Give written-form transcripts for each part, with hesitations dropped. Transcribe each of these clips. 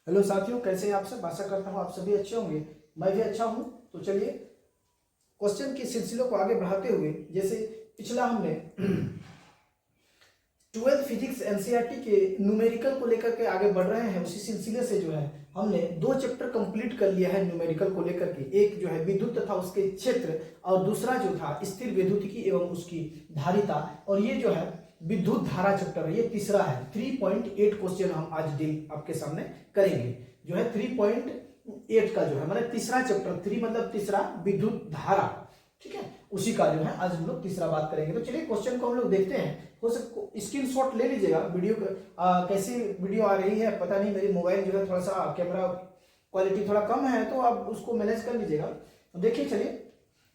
Hello साथियों, कैसे हैं आप सब। आशा करता हूँ आप सभी अच्छे होंगे। मैं भी अच्छा हूँ। तो चलिए क्वेश्चन के सिलसिलों को आगे बढ़ाते हुए, जैसे पिछला हमने 12th फिजिक्स एनसीईआरटी के न्यूमेरिकल को लेकर के आगे बढ़ रहे हैं, उसी सिलसिले से जो है हमने 2 चैप्टर कंप्लीट कर लिया है न्यूमेरिकल को लेकर के। एक जो है विद्युत तथा उसके क्षेत्र, और दूसरा जो था स्थिर विद्युतिकी एवं उसकी धारिता। और ये जो है विद्युत धारा चैप्टर है, ये तीसरा है। 3.8 क्वेश्चन हम आज डील आपके सामने करेंगे। जो है 3.8 का जो है मतलब तीसरा चैप्टर, 3 मतलब तीसरा, विद्युत धारा, ठीक है, उसी का जो है आज हम लोग तीसरा बात करेंगे। तो चलिए क्वेश्चन को हम लोग देखते हैं। हो सकता स्क्रीनशॉट ले लीजिएगा। वीडियो कैसी वीडियो आ रही है पता नहीं, मेरी मोबाइल जो है थोड़ा सा कैमरा क्वालिटी थोड़ा कम है, तो आप उसको मैनेज कर लीजिएगा। तो देखिए चलिए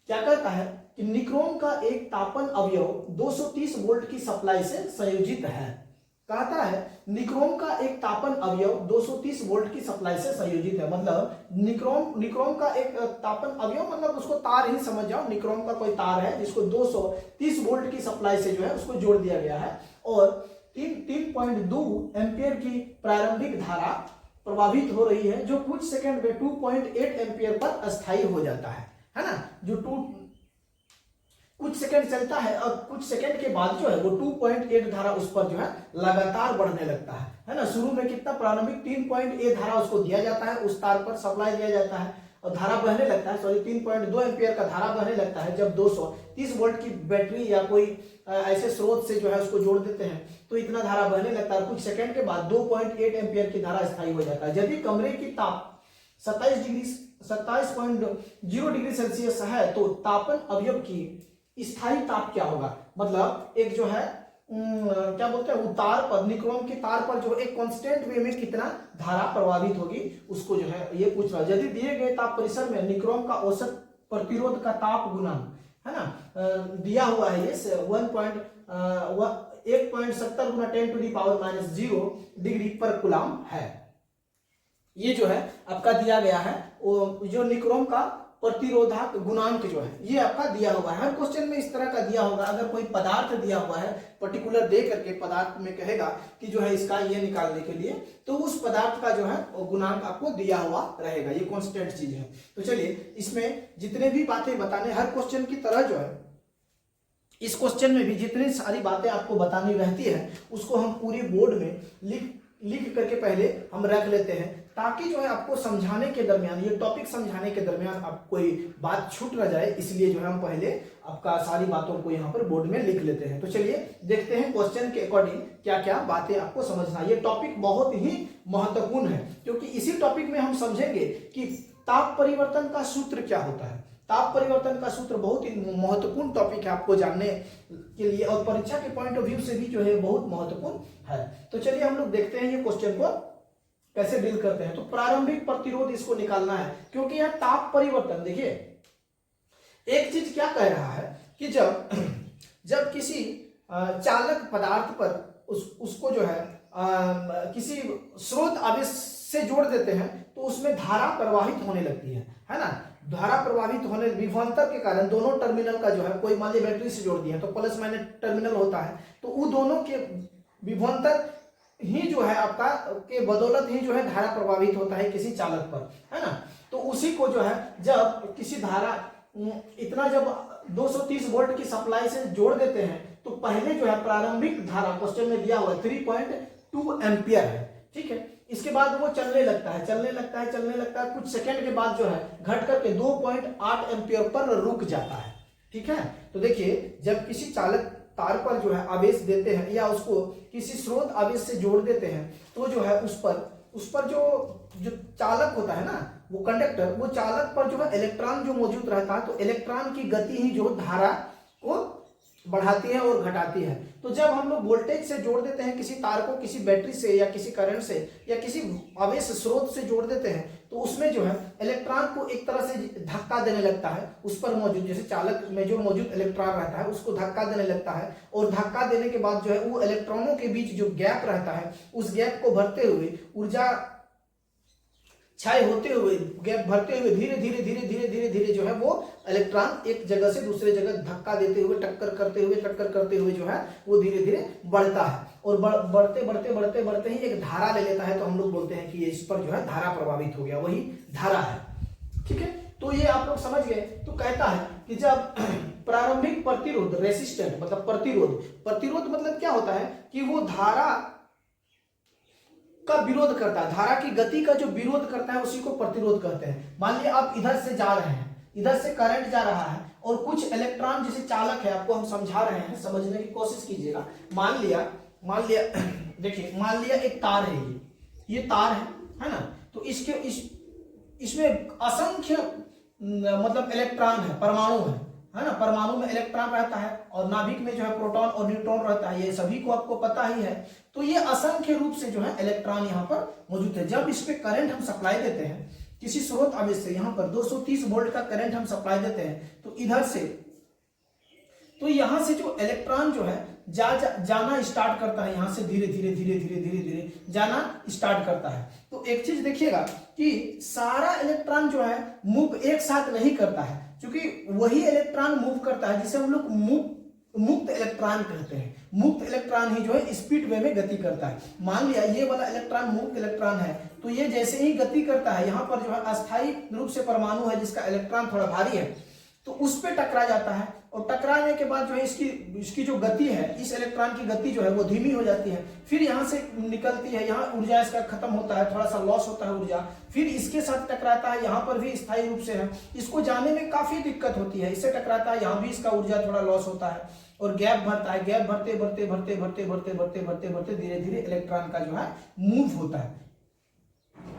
क्या कहता है कि निक्रोम का एक तापन अवयव 230 वोल्ट की सप्लाई से संयोजित है। कहता है निक्रोम का एक तापन अवयव 230 वोल्ट की सप्लाई से संयोजित है। मतलब निक्रोम का एक तापन अवयव मतलब उसको तार ही समझ जाओ। निक्रोम का कोई तार है जिसको 230 वोल्ट की सप्लाई से जो है उसको जोड़ दिया गया है, और 3.2 एम्पियर की प्रारंभिक धारा प्रवाहित हो रही है, जो कुछ सेकंड में 2.8 एम्पियर पर अस्थायी हो जाता है ना। जो कुछ सेकंड चलता है और कुछ सेकंड के बाद जो है वो 2.8 धारा उस पर जो है लगातार बढ़ने लगता है ना। शुरू में कितना प्रारंभिक 3.8 धारा उसको दिया जाता है, उस तार पर सप्लाई दिया जाता है और धारा बहने लगता है, सॉरी 3.2 एम्पियर का धारा बहने लगता है। जब 230 वोल्ट की बैटरी या कोई ऐसे स्रोत से जो है उसको जोड़ देते हैं तो इतना धारा बहने लगता है। कुछ सेकंड के बाद 2.8 एम्पियर की धारा स्थायी हो जाता है। यदि कमरे की ताप 27.0 डिग्री सेल्सियस है तो तापन अवयव की स्थायी ताप क्या होगा। मतलब एक जो है क्या बोलते हैं, तार पर, निक्रोम के तार पर जो एक कांस्टेंट वे में कितना धारा प्रभावित होगी उसको जो है ये पूछ रहा है। यदि दिए गए ताप परिसर में निक्रोम का औसत प्रतिरोध का ताप गुणांक है ना, दिया हुआ है ये 1.70 गुना 10⁻⁻0 डिग्री पर कूलम है। ये जो है आपका दिया गया है, जो निक्रोम का प्रतिरोधक गुणांक जो है ये आपका दिया हुआ है। हर क्वेश्चन में इस तरह का दिया होगा। अगर कोई पदार्थ दिया हुआ है पर्टिकुलर दे करके, पदार्थ में कहेगा कि जो है इसका ये निकालने के लिए, तो उस पदार्थ का जो है गुणांक आपको दिया हुआ रहेगा। ये कांस्टेंट चीज है। तो चलिए इसमें जितने भी बातें बताने, हर क्वेश्चन की तरह जो है इस क्वेश्चन में भी जितनी सारी बातें आपको बतानी रहती है उसको हम पूरी बोर्ड में लिख करके पहले हम रख लेते हैं, ताकि जो है आपको समझाने के दरमियान, ये टॉपिक समझाने के दरमियान आप कोई बात छूट ना जाए। इसलिए जो है हम पहले आपका सारी बातों को यहाँ पर बोर्ड में लिख लेते हैं। तो चलिए देखते हैं क्वेश्चन के अकॉर्डिंग क्या क्या बातें आपको समझना। ये टॉपिक बहुत ही महत्वपूर्ण है, क्योंकि इसी टॉपिक में हम समझेंगे कि ताप परिवर्तन का सूत्र क्या होता है। ताप परिवर्तन का सूत्र बहुत ही महत्वपूर्ण टॉपिक है आपको जानने के लिए, और परीक्षा के पॉइंट ऑफ व्यू से भी जो है बहुत महत्वपूर्ण है। तो चलिए हम लोग देखते हैं ये क्वेश्चन को कैसे डील करते हैं। तो प्रारंभिक प्रतिरोध इसको निकालना है, क्योंकि यह ताप परिवर्तन, देखिए एक चीज क्या कह रहा है कि जब किसी चालक पदार्थ पर उसको जो है किसी स्रोत आवेश से जोड़ देते हैं तो उसमें धारा प्रवाहित होने लगती है ना। धारा प्रवाहित होने, विभवांतर के कारण दोनों टर्मिनल का जो है, कोई मान ली बैटरी से जोड़ दिया तो प्लस माइनस टर्मिनल होता है, तो वो दोनों के विभवांतर ही जो है आपका के बदौलत ही जो है धारा प्रभावित होता है किसी चालक पर, है ना। तो उसी को जो है जब किसी धारा इतना जब 230 वोल्ट की सप्लाई से जोड़ देते हैं तो पहले जो है प्रारंभिक धारा क्वेश्चन में दिया हुआ 3.2 एम्पियर है, ठीक है। इसके बाद वो चलने लगता है, कुछ सेकंड के बाद जो है घट करके 2.8 एम्पियर पर रुक जाता है, ठीक है। तो देखिए जब किसी चालक तार पर जो है आवेश देते हैं या उसको किसी स्रोत आवेश से जोड़ देते हैं तो जो है उस पर जो चालक होता है ना, वो कंडक्टर, वो चालक पर जो है इलेक्ट्रॉन जो मौजूद रहता है, तो इलेक्ट्रॉन की गति ही जो धारा को बढ़ाती है और घटाती है। तो जब हम लोग वोल्टेज से जोड़ देते हैं किसी तार को, किसी बैटरी से या किसी करंट से या किसी आवेश स्रोत से जोड़ देते हैं, तो उसमें जो है इलेक्ट्रॉन को एक तरह से धक्का देने लगता है। उस पर मौजूद, जैसे चालक में जो मौजूद इलेक्ट्रॉन रहता है उसको धक्का देने लगता है, और धक्का देने के बाद जो है वो इलेक्ट्रॉनों के बीच जो गैप रहता है उस गैप को भरते हुए ऊर्जा क्षय होते हुए, गैप भरते हुए धीरे धीरे धीरे धीरे धीरे धीरे जो है वो इलेक्ट्रॉन एक जगह से दूसरे जगह धक्का देते हुए, टक्कर करते हुए जो है वो धीरे धीरे बढ़ता है, और बढ़ते बढ़ते बढ़ते बढ़ते ही एक धारा ले लेता है, तो हम लोग बोलते हैं कि ये इस पर जो है धारा प्रभावित हो गया, वही धारा है। ठीक है, तो ये आप लोग समझ गए। तो कहता है कि जब प्रारंभिक प्रतिरोध, रेसिस्टेंट मतलब प्रतिरोध मतलब क्या होता है कि वो धारा का विरोध करता है, धारा की गति का जो विरोध करता है उसी को प्रतिरोध कहते हैं। मान लिया आप इधर से जा रहे हैं, इधर से करंट जा रहा है और कुछ इलेक्ट्रॉन जैसे चालक है, आपको हम समझा रहे हैं, समझने की कोशिश कीजिएगा। मान लिया देखिए, मान लिया एक तार है, ये तार है ना, तो इसमें असंख्य मतलब इलेक्ट्रॉन है, परमाणु है ना, परमाणु में इलेक्ट्रॉन रहता है और नाभिक में जो है प्रोटॉन और न्यूट्रॉन रहता है, ये सभी को आपको पता ही है। तो ये असंख्य रूप से जो है इलेक्ट्रॉन यहाँ पर मौजूद है। जब इस पे करंट हम सप्लाई देते हैं किसी स्रोत आवेश से, यहाँ पर 230 वोल्ट का करंट हम सप्लाई देते हैं, तो इधर से, तो यहाँ से जो इलेक्ट्रॉन जो है जाना स्टार्ट करता है, यहाँ से धीरे धीरे धीरे धीरे धीरे धीरे जाना स्टार्ट करता है। तो एक चीज देखिएगा कि सारा इलेक्ट्रॉन जो है मूव एक साथ नहीं करता है, क्योंकि वही इलेक्ट्रॉन मूव करता है जिसे हम लोग मुक्त इलेक्ट्रॉन कहते हैं। मुक्त इलेक्ट्रॉन ही जो है स्पीड वे में गति करता है। मान लिया ये वाला इलेक्ट्रॉन मुक्त इलेक्ट्रॉन है, तो ये जैसे ही गति करता है, यहाँ पर जो है अस्थायी रूप से परमाणु है जिसका इलेक्ट्रॉन थोड़ा भारी है, तो उस पे टकरा जाता है, और टकराने के बाद जो है इसकी जो गति है, इस इलेक्ट्रॉन की गति जो है वो धीमी हो जाती है, फिर यहाँ से निकलती है, यहाँ ऊर्जा इसका खत्म होता है, थोड़ा सा लॉस होता है ऊर्जा, फिर इसके साथ टकराता है, यहाँ पर भी स्थायी रूप से है, इसको जाने में काफी दिक्कत होती है, इससे टकराता है, यहाँ भी इसका ऊर्जा थोड़ा लॉस होता है, और गैप भरता है, गैप भरते भरते भरते भरते भरते भरते भरते भरते धीरे धीरे इलेक्ट्रॉन का जो है मूव होता है,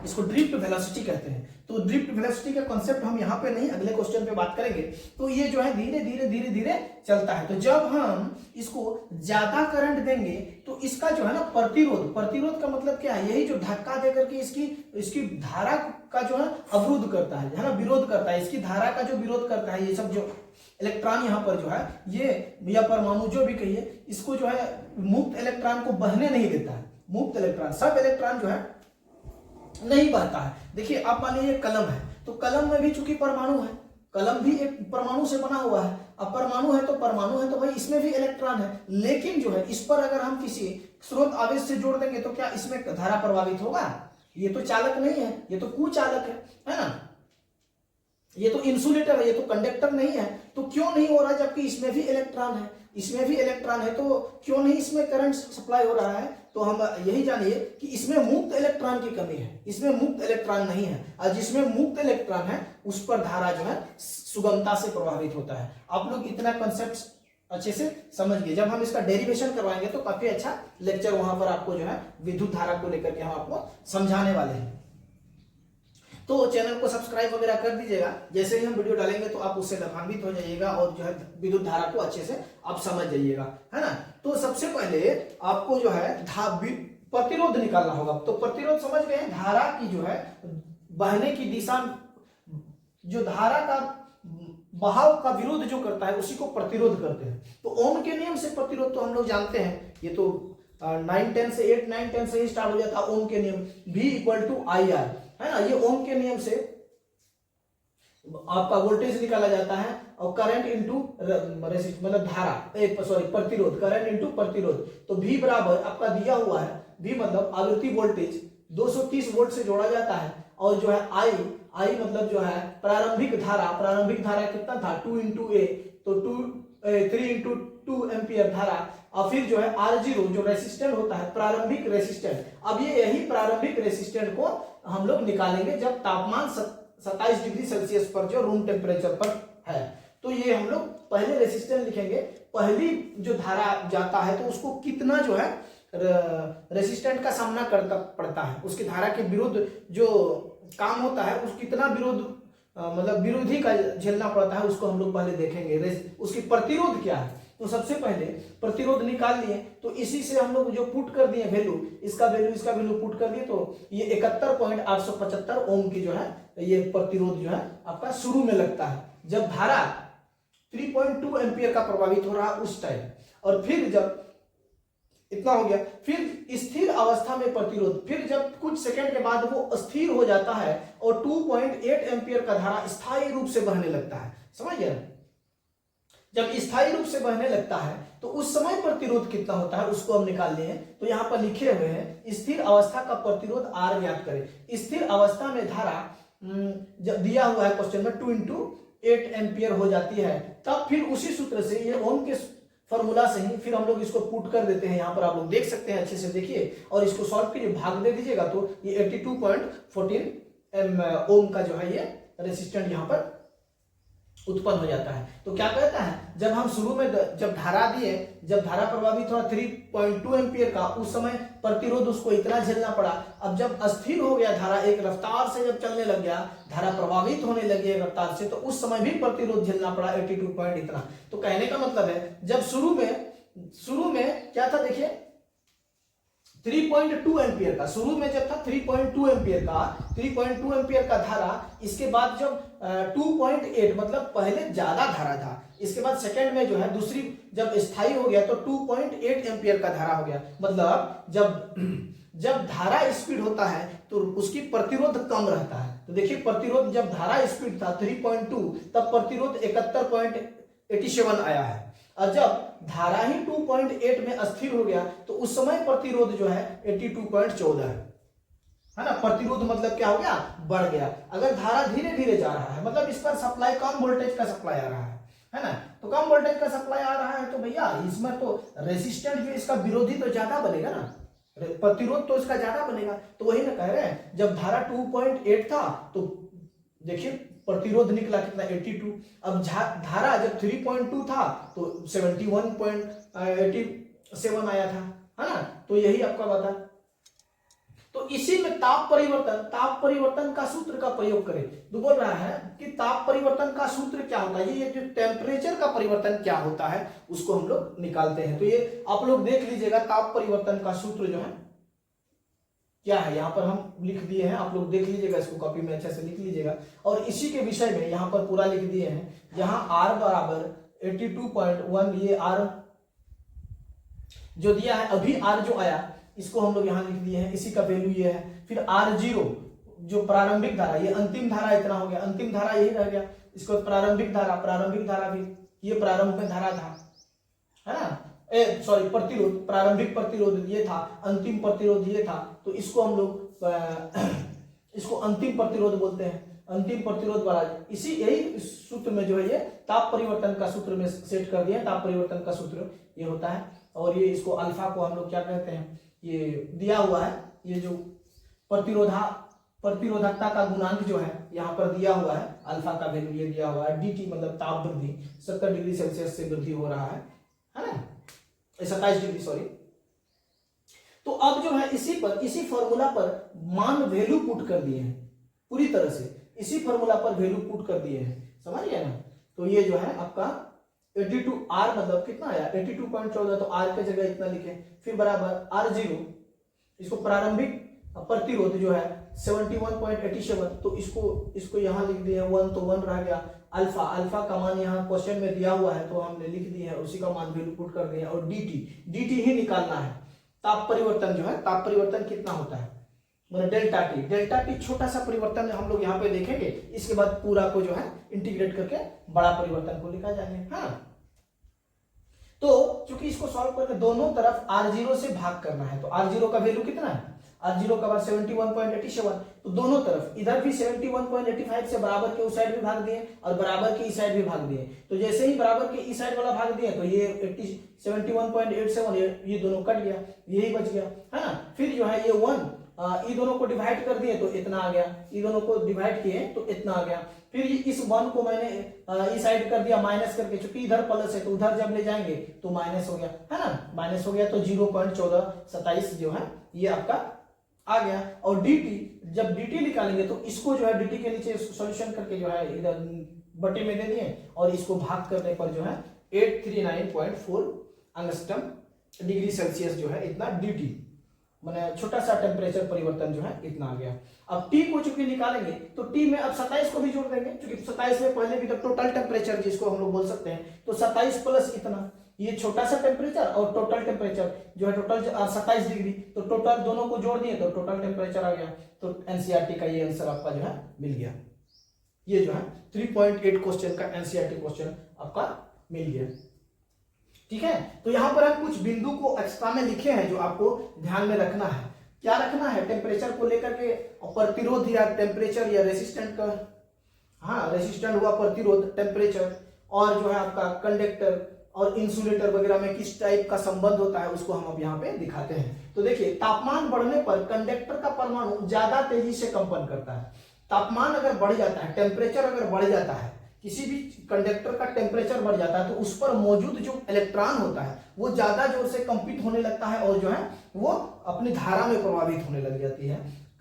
इसको ड्रिफ्ट वेलोसिटी कहते हैं। तो ड्रिफ्ट वेलोसिटी का कॉन्सेप्ट हम यहाँ पे नहीं, अगले क्वेश्चन पे बात करेंगे। तो ये जो है धीरे धीरे धीरे धीरे चलता है। तो जब हम इसको ज्यादा करंट देंगे तो इसका जो है ना प्रतिरोध का मतलब क्या है, यही जो धक्का देकर के इसकी धारा का जो है अवरुद्ध करता है ना, विरोध करता है, इसकी धारा का जो विरोध करता है, ये सब जो इलेक्ट्रॉन यहाँ पर जो है ये या परमाणु जो भी कहिए, इसको जो है मुक्त इलेक्ट्रॉन को बहने नहीं देता है। मुक्त इलेक्ट्रॉन, सब इलेक्ट्रॉन जो है नहीं बहता है। देखिए आप मान लीजिए कलम है, तो कलम में भी चूंकि परमाणु है, कलम भी एक परमाणु से बना हुआ है, अब परमाणु है तो भाई इसमें भी इलेक्ट्रॉन है, लेकिन जो है इस पर अगर हम किसी स्रोत आवेश से जोड़ देंगे तो क्या इसमें धारा प्रभावित होगा? ये तो चालक नहीं है, ये तो कुचालक है ना, ये तो इंसुलेटर है, ये तो कंडक्टर नहीं है, तो क्यों नहीं हो रहा जबकि इसमें भी इलेक्ट्रॉन है, इसमें भी इलेक्ट्रॉन है, तो क्यों नहीं इसमें करंट सप्लाई हो रहा है? तो हम यही जानिए कि इसमें मुक्त इलेक्ट्रॉन की कमी है, इसमें मुक्त इलेक्ट्रॉन नहीं है, और जिसमें मुक्त इलेक्ट्रॉन है उस पर धारा जो है सुगमता से प्रभावित होता है। आप लोग इतना कंसेप्ट अच्छे से समझ गए। जब हम इसका डेरिवेशन करवाएंगे तो काफी अच्छा लेक्चर वहां पर आपको जो है विद्युत धारा को लेकर के हम आपको समझाने वाले हैं। तो चैनल को सब्सक्राइब वगैरह कर दीजिएगा, जैसे ही हम वीडियो डालेंगे तो आप उससे लाभान्वित हो जाइएगा और जो है विद्युत धारा को अच्छे से आप समझ जाइएगा, है ना। तो सबसे पहले आपको जो है प्रतिरोध निकालना होगा। तो प्रतिरोध समझ गए, धारा की जो है बहने की दिशा, जो धारा का बहाव का विरोध जो करता है उसी को प्रतिरोध करते हैं। तो ओम के नियम से प्रतिरोध तो हम लोग जानते हैं, ये तो 9-10 से 8-9-10 से ही स्टार्ट हो जाता है ओम के नियम, V = IR, है ना। ये ओम के नियम से आपका वोल्टेज निकाला जाता है और करंट इंटू मतलब धारा, प्रतिरोध, करंट इंटू प्रतिरोध। तो V बराबर आपका दिया हुआ है, V मतलब आवृत्ति वोल्टेज 230 वोल्ट से जोड़ा जाता है, और जो है I मतलब जो है प्रारंभिक धारा कितना था 2 × A, तो 3 × 2 एम्पियर धारा, और फिर जो है R0 जो रेसिस्टेंट होता है, प्रारंभिक रेसिस्टेंट। अब ये यही प्रारंभिक रेसिस्टेंट को हम लोग निकालेंगे जब तापमान 27 डिग्री सेल्सियस पर जो रूम टेम्परेचर पर है। तो ये हम लोग पहले रेसिस्टेंट लिखेंगे, पहली जो धारा जाता है तो उसको कितना जो है रेसिस्टेंट का सामना करना पड़ता है, उसकी धारा के विरुद्ध जो काम होता है उस कितना विरोध मतलब विरोधी का झेलना पड़ता है, उसको हम लोग पहले देखेंगे। उसकी प्रतिरोध क्या है, तो सबसे पहले प्रतिरोध निकाल लिए, तो इसी से हम लोग जो पुट कर दिए वैल्यू, इसका वैल्यू पुट कर दिए, तो ये 71.875 ओम की जो है ये प्रतिरोध जो है आपका शुरू में लगता है जब धारा 3.2 एम्पियर का प्रभावित हो रहा है उस टाइम। और फिर जब इतना हो गया। फिर स्थिर अवस्था में प्रतिरोध, फिर जब कुछ सेकंड के बाद वो स्थिर हो जाता है और 2.8 एम्पियर का धारा स्थायी रूप से बहने लगता है। समझ गए? जब स्थायी रूप से बहने लगता है तो उस समय प्रतिरोध कितना होता है उसको हम निकाल लिए हैं। तो यहाँ पर लिखे हुए हैं स्थिर अवस्था का प्रतिरोध R ज्ञात करें। स्थिर अवस्था में धारा जब दिया हुआ है क्वेश्चन में 2 × 8 एम्पियर हो जाती है, तब फिर उसी सूत्र से, ये ओम के फॉर्मूला से ही फिर हम लोग इसको पुट कर देते हैं। यहाँ पर आप लोग देख सकते हैं, अच्छे से देखिए और इसको सॉल्व कीजिए, भाग दे दीजिएगा तो ये 82.14 ओम का जो है ये रेसिस्टेंट यहाँ पर उत्पन्न हो जाता है। तो क्या कहता है, जब हम शुरू में जब धारा दिए, जब धारा प्रभावित हुआ 3.2 एम्पियर का, उस समय प्रतिरोध उसको इतना झेलना पड़ा। अब जब अस्थिर हो गया धारा, एक रफ्तार से जब चलने लग गया, धारा प्रभावित होने लगी एक रफ्तार से, तो उस समय भी प्रतिरोध झेलना पड़ा 82 पॉइंट इतना। तो कहने का मतलब है, जब शुरू में क्या था, देखिए 3.2 एम्पियर का, शुरू में जब था 3.2 एम्पियर का धारा, इसके बाद जब 2.8 मतलब पहले ज्यादा धारा था, इसके बाद सेकंड में जो है दूसरी जब स्थायी हो गया तो 2.8 एम्पियर का धारा हो गया। मतलब जब धारा स्पीड होता है तो उसकी प्रतिरोध कम रहता है। तो देखिए प्रतिरोध, जब धारा स्पीड था 3.2 तब प्रतिरोध 71.87 आया है, और जब धारा ही 2.8 में अस्थिर हो गया तो उस समय प्रतिरोध जो है 82.14 है ना। प्रतिरोध मतलब क्या हो गया, बढ़ गया। अगर धारा धीरे धीरे जा रहा है, मतलब इस पर सप्लाई, कम वोल्टेज का सप्लाई आ रहा है ना, तो कम वोल्टेज का सप्लाई आ रहा है तो भैया इसमें तो रेसिस्टेंट जो इसका विरोधी तो ज्यादा बनेगा ना, प्रतिरोध तो इसका ज्यादा बनेगा। तो वही ना कह रहे हैं, जब धारा 2.8 था तो देखिए प्रतिरोध निकला कितना, 82। अब धारा जब 3.2 था तो 71.87 आया था, है ना। तो यही आपका बता। तो इसी में ताप परिवर्तन का सूत्र का प्रयोग करें। तो बोल रहा है कि ताप परिवर्तन का सूत्र क्या होता है, ये जो टेम्परेचर का परिवर्तन क्या होता है उसको हम लोग निकालते हैं। तो ये आप लोग देख लीजिएगा, ताप परिवर्तन का सूत्र जो है क्या है, यहाँ पर हम लिख दिए हैं, आप लोग देख लीजिएगा, इसको कॉपी में अच्छे से लिख लीजिएगा। और इसी के विषय में यहाँ पर पूरा लिख दिए हैं, जहां R बराबर 82.1, ये R जो दिया है, अभी R जो आया इसको हम लोग यहाँ लिख दिए हैं, इसी का वैल्यू ये है। फिर R0 जो प्रारंभिक धारा, ये अंतिम धारा इतना हो गया, अंतिम धारा यही रह गया। इसको प्रारंभिक धारा भी, ये प्रारंभ में धारा था, है ना, सॉरी प्रतिरोध, प्रारंभिक प्रतिरोध ये था, अंतिम प्रतिरोध ये था। तो इसको हम लोग इसको अंतिम प्रतिरोध बोलते हैं, अंतिम प्रतिरोध वाला। इसी यही सूत्र में जो है ये ताप परिवर्तन का सूत्र में सेट कर दिया। ताप परिवर्तन का सूत्र ये होता है, और ये इसको अल्फा को हम लोग क्या कहते हैं, ये दिया हुआ है, ये जो प्रतिरोधकता का गुणांक जो है यहाँ पर दिया हुआ है, अल्फा का वैल्यू ये दिया हुआ है। dt मतलब ताप वृद्धि 70 डिग्री सेल्सियस से वृद्धि हो रहा है ना, 27 डिग्री सॉरी। तो अब जो है इसी फॉर्मूला पर मान वैल्यू पुट कर दिए हैं, पूरी तरह से इसी फॉर्मूला पर वैल्यू पुट कर दिए हैं, समझ गए ना। तो ये जो है आपका 82 R मतलब कितना आया 82.14, तो R के जगह इतना लिखे, फिर बराबर R0, इसको प्रारंभिक प्रतिरोध जो है 71.87, तो इसको यहाँ लिख दिए 1, तो 1 रह गया। अल्फा का मान यहाँ क्वेश्चन में दिया हुआ है तो हमने लिख दिया है, उसी का मान वैल्यू पुट कर दिया। और dt ही निकालना है। ताप परिवर्तन जो है, ताप परिवर्तन कितना होता है, मतलब डेल्टा टी छोटा सा परिवर्तन हम लोग यहाँ पे देखेंगे, इसके बाद पूरा को जो है इंटीग्रेट करके बड़ा परिवर्तन को लिखा जाएगा। हाँ, तो चूंकि इसको सॉल्व करके दोनों तरफ R0 से भाग करना है, तो R0 का वैल्यू कितना है, R0 का 71.87, तो दोनों तरफ इधर भी 71.85 से बराबर के उस साइड भी भाग दिए और बराबर के इस साइड भी भाग दिए। तो जैसे ही बराबर के इस साइड वाला भाग दिए तो ये 71.87 ये दोनों कट गया, यही बच गया, है ना। फिर जो है ये 1 ये दोनों को डिवाइड कर दिए तो इतना आ गया, ये दोनों को डिवाइड किए तो इतना आ गया। फिर इस 1 को मैंने इस साइड कर दिया माइनस करके, चूंकि इधर प्लस है तो उधर जब ले जाएंगे तो माइनस हो गया, है ना, माइनस हो गया। तो 0.1427 जो है ये आपका आ गया। और dt, जब dt निकालेंगे तो इसको जो है dt के नीचे सॉल्यूशन करके जो है इधर बटे में दे दिए, और इसको भाग करने पर जो है 839.4 अंगस्टम डिग्री सेल्सियस जो है इतना dt, मैंने छोटा सा टेम्परेचर परिवर्तन जो है इतना आ गया। अब T को चूंकि निकालेंगे तो T में अब 27 को भी जोड़ देंगे, क्योंकि 27 में पहले भी तो टोटल टेम्परेचर जिसको हम लोग बोल सकते हैं, तो 27 प्लस इतना, ये छोटा सा टेम्परेचर और टोटल टेम्परेचर जो है टोटल 27 डिग्री, तो टोटल दोनों को जोड़ दिए तो टोटल टेम्परेचर आ गया। तो एनसीईआरटी का ये आंसर आपका जो है मिल गया। ये जो है 3.8 क्वेश्चन का एनसीईआरटी क्वेश्चन आपका मिल गया। ठीक है, तो यहां पर हम कुछ बिंदु को एक्स्ट्रा में लिखे हैं जो आपको ध्यान में रखना है। क्या रखना है? टेम्परेचर को लेकर के प्रतिरोध या टेम्परेचर या रेसिस्टेंट का, हाँ रेसिस्टेंट हुआ प्रतिरोध, टेम्परेचर, और जो है आपका कंडक्टर और इंसुलेटर वगैरह में किस टाइप का संबंध होता है उसको हम अब यहाँ पे दिखाते हैं। तो देखिए, तापमान बढ़ने पर कंडक्टर का परमाणु ज्यादा तेजी से कंपन करता है। तापमान अगर बढ़ जाता है, टेम्परेचर अगर बढ़ जाता है, किसी भी कंडक्टर का टेम्परेचर बढ़ जाता है तो उस पर मौजूद जो इलेक्ट्रॉन होता है वो ज्यादा जोर से कंपित होने लगता है और जो है वो अपनी धारा में प्रभावित होने लग जाती है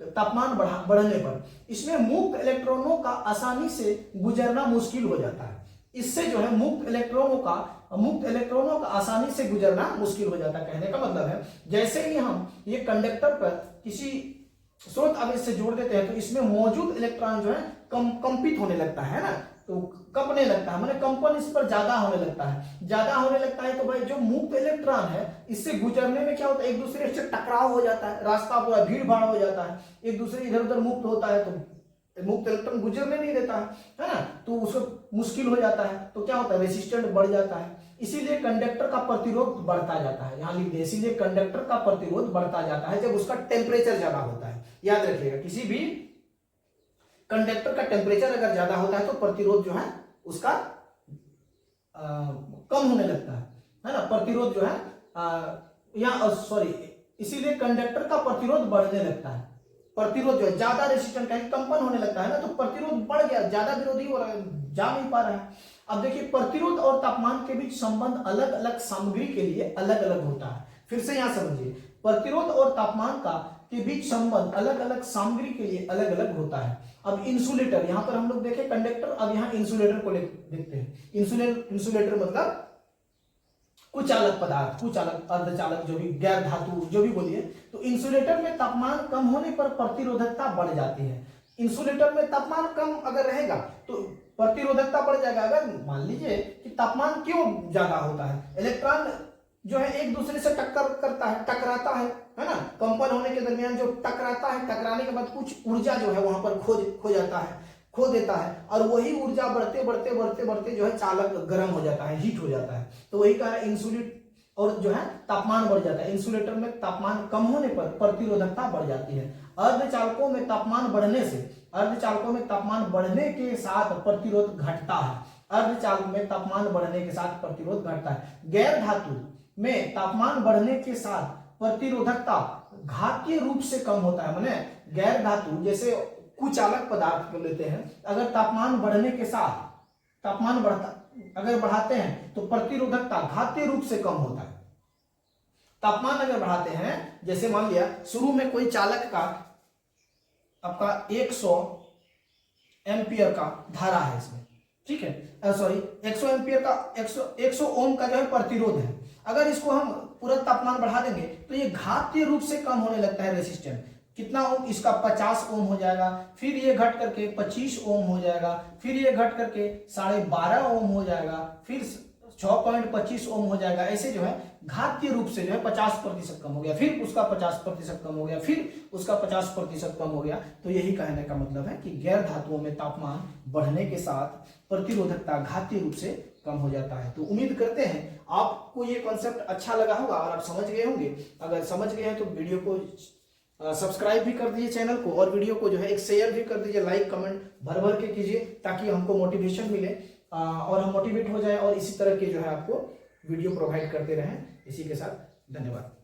तापमान बढ़ने पर। इसमें मुक्त इलेक्ट्रॉनों का आसानी से गुजरना मुश्किल हो जाता है। इससे जो है मुक्त इलेक्ट्रॉनों का आसानी से गुजरना मुश्किल हो जाता है। कहने का मतलब है जैसे ही हम ये कंडक्टर पर किसी स्रोत आवेश से जोड़ देते हैं तो इसमें मौजूद इलेक्ट्रॉन जो है कंपित होने लगता है ना, तो कंपने लगता है, माने कंपन इस पर ज्यादा होने लगता है। ज्यादा होने लगता है तो भाई जो मुक्त इलेक्ट्रॉन है इससे गुजरने में क्या होता है, एक दूसरे से टकराव हो जाता है, रास्ता पूरा भीड़ भाड़ हो जाता है, एक दूसरे इधर उधर मुक्त होता है तो मुक्त इलेक्ट्रॉन गुजरने नहीं देता है ना, तो उसको मुश्किल हो जाता है। तो क्या होता है, रेसिस्टेंट बढ़ जाता है। इसीलिए कंडक्टर का प्रतिरोध बढ़ता जाता है। यहाँ लिख दे, इसीलिए कंडक्टर का प्रतिरोध बढ़ता जाता है जब उसका टेम्परेचर ज्यादा होता है। याद रखिएगा, किसी भी कंडक्टर का टेम्परेचर अगर ज्यादा होता है तो प्रतिरोध जो है उसका कम होने लगता है ना, प्रतिरोध जो है सॉरी, इसीलिए कंडक्टर का प्रतिरोध बढ़ने लगता है। प्रतिरोध जो है ज्यादा रेसिस्टेंट है, कंपन होने लगता है ना, तो प्रतिरोध बढ़ गया, ज्यादा विरोधी हो रहा है, जा नहीं पा रहा है। अब देखिए, प्रतिरोध और तापमान के बीच संबंध अलग अलग सामग्री के लिए अलग अलग होता है। फिर से यहां समझिए, प्रतिरोध और तापमान के बीच संबंध अलग अलग सामग्री के लिए अलग अलग होता है। अब इंसुलेटर, यहां पर हम लोग देखे कंडक्टर, अब यहाँ इंसुलेटर को देखते हैं। इंसुलेटर मतलब कुचालक पदार्थ, कुचालक, अर्धचालक, जो भी गैर धातु जो भी बोलिए। तो इंसुलेटर में तापमान कम होने पर प्रतिरोधकता बढ़ जाती है। इंसुलेटर में तापमान कम अगर रहेगा तो प्रतिरोधकता बढ़ जाएगा। अगर मान लीजिए कि तापमान क्यों ज्यादा होता है, इलेक्ट्रॉन जो है एक दूसरे से टक्कर करता है, टकराता है ना, कंपन होने के दरमियान जो टकराता है, टकराने के बाद कुछ ऊर्जा जो है वहां पर खो देता है, और वही ऊर्जा बढ़ते बढ़ते बढ़ते बढ़ते जो है चालक गर्म हो जाता है, हीट हो जाता है। तो वही कारण इंसुलेट और जो है तापमान बढ़ जाता है। इंसुलेटर में तापमान कम होने पर प्रतिरोधकता बढ़ जाती है। अर्धचालकों में तापमान बढ़ने के साथ प्रतिरोध घटता है। अर्धचालक में तापमान बढ़ने के साथ प्रतिरोध घटता है। गैर धातु में तापमान बढ़ने के साथ प्रतिरोधकता घातीय रूप से कम होता है। माने गैर धातु जैसे कुचालक पदार्थ को लेते हैं, अगर तापमान बढ़ने के साथ अगर बढ़ाते हैं तो प्रतिरोधकता घातीय रूप से कम होता है। तापमान अगर बढ़ाते हैं, जैसे मान लिया शुरू में कोई चालक का आपका 100 एम्पियर का धारा है इसमें, ठीक है, सॉरी 100 एम्पियर का 100 ओम का जो है प्रतिरोध है। अगर इसको हम पूरा तापमान बढ़ा देंगे तो ये घातीय रूप से कम होने लगता है रेसिस्टेंट। कितना ओम, इसका 50 ओम हो जाएगा, फिर ये घट करके 25 ओम हो जाएगा, फिर ये घट करके 12.5 ओम हो जाएगा, फिर 6.25 ओम हो जाएगा। ऐसे जो है घातीय रूप से जो है 50% कम हो गया, फिर उसका 50% कम हो गया, फिर उसका 50% कम हो गया। तो यही कहने का मतलब है कि गैर धातुओं में तापमान बढ़ने के साथ प्रतिरोधकता घातीय रूप से कम हो जाता है। तो उम्मीद करते हैं आपको ये कॉन्सेप्ट अच्छा लगा होगा और आप समझ गए होंगे। अगर समझ गए हैं तो वीडियो को सब्सक्राइब भी कर दीजिए चैनल को, और वीडियो को जो है एक शेयर भी कर दीजिए, लाइक कमेंट भर भर के कीजिए, ताकि हमको मोटिवेशन मिले और हम मोटिवेट हो जाए और इसी तरह के जो है आपको वीडियो प्रोवाइड करते रहें। इसी के साथ धन्यवाद।